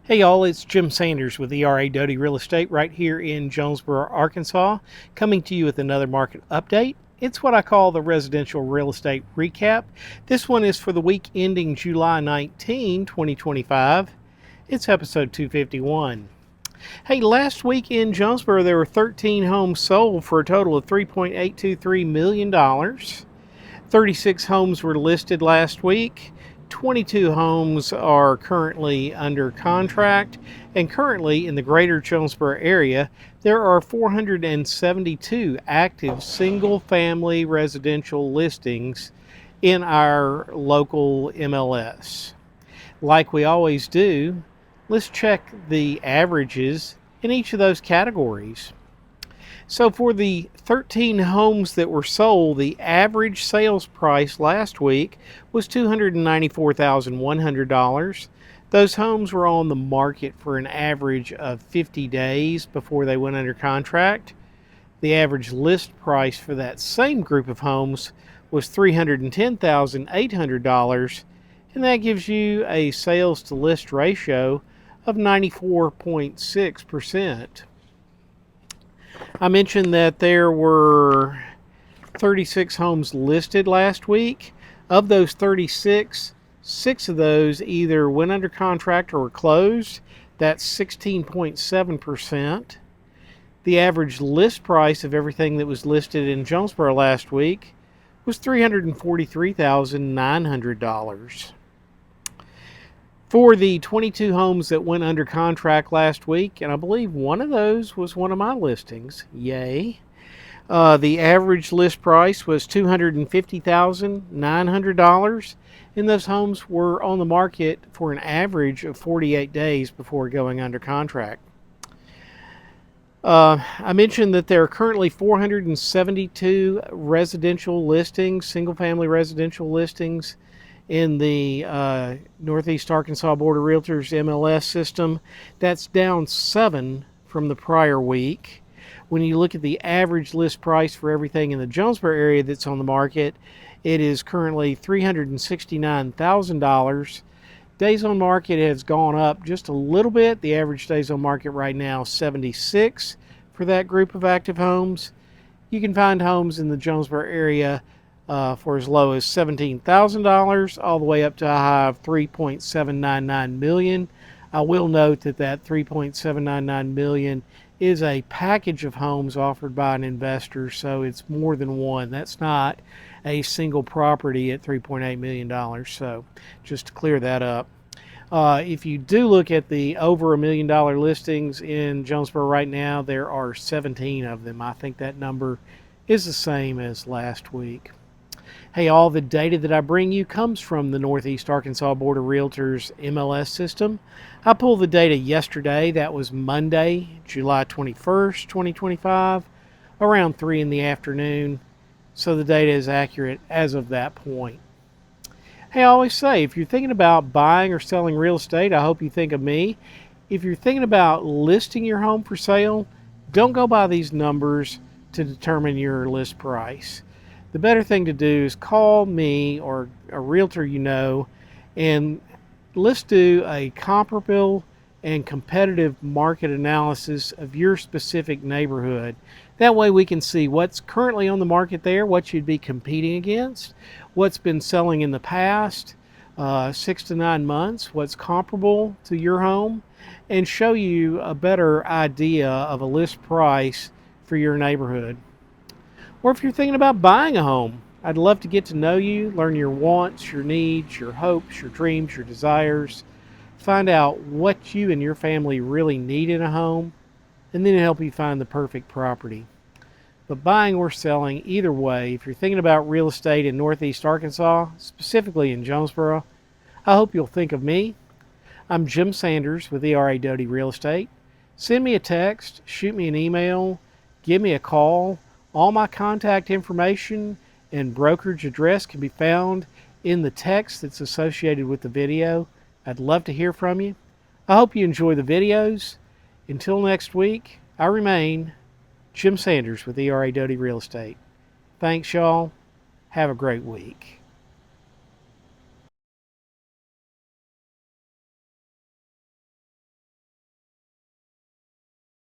Hey y'all, it's Jim Sanders with Doty Real Estate right here in Jonesboro, Arkansas, coming to you with another market update. It's what I call the residential real estate recap. This one is for the week ending July 19, 2025. It's episode 251. Hey, last week in Jonesboro there were 13 homes sold for a total of $3.823 million. 36 homes were listed last week. 22 homes are currently under contract, and currently in the greater Jonesboro area, there are 472 active single-family residential listings in our local MLS. Like we always do, let's check the averages in each of those categories. So for the 13 homes that were sold, the average sales price last week was $294,100. Those homes were on the market for an average of 50 days before they went under contract. The average list price for that same group of homes was $310,800, and that gives you a sales to list ratio of 94.6%. I mentioned that there were 36 homes listed last week. Of those 36, 6 of those either went under contract or were closed. That's 16.7%. The average list price of everything that was listed in Jonesboro last week was $343,900. For the 22 homes that went under contract last week, and I believe one of those was one of my listings, yay, the average list price was $250,900, and those homes were on the market for an average of 48 days before going under contract. I mentioned that there are currently 472 residential listings, single-family residential listings, in the Northeast Arkansas Board of Realtors MLS system. That's down 7 from the prior week. When you look at the average list price for everything in the Jonesboro area that's on the market, it is currently $369,000. Days on market has gone up just a little bit. The average days on market right now is 76 for that group of active homes. You can find homes in the Jonesboro area for as low as $17,000 all the way up to a high of $3.799 million. I will note that that $3.799 million is a package of homes offered by an investor, so it's more than one. That's not a single property at $3.8 million, so just to clear that up. If you do look at the over $1 million listings in Jonesboro right now, there are 17 of them. I think that number is the same as last week. Hey, all the data that I bring you comes from the Northeast Arkansas Board of Realtors MLS system. I pulled the data yesterday. That was Monday, July 21st, 2025, around 3 in the afternoon. So the data is accurate as of that point. Hey, I always say, if you're thinking about buying or selling real estate, I hope you think of me. If you're thinking about listing your home for sale, don't go by these numbers to determine your list price. The better thing to do is call me or a realtor you know, and let's do a comparable and competitive market analysis of your specific neighborhood. That way we can see what's currently on the market there, what you'd be competing against, what's been selling in the past 6 to 9 months, what's comparable to your home, and show you a better idea of a list price for your neighborhood. Or if you're thinking about buying a home, I'd love to get to know you, learn your wants, your needs, your hopes, your dreams, your desires, find out what you and your family really need in a home, and then help you find the perfect property. But buying or selling, either way, if you're thinking about real estate in Northeast Arkansas, specifically in Jonesboro, I hope you'll think of me. I'm Jim Sanders with Doty Real Estate. Send me a text, shoot me an email, give me a call. All my contact information and brokerage address can be found in the text that's associated with the video. I'd love to hear from you. I hope you enjoy the videos. Until next week, I remain Jim Sanders with Doty Real Estate. Thanks, y'all. Have a great week.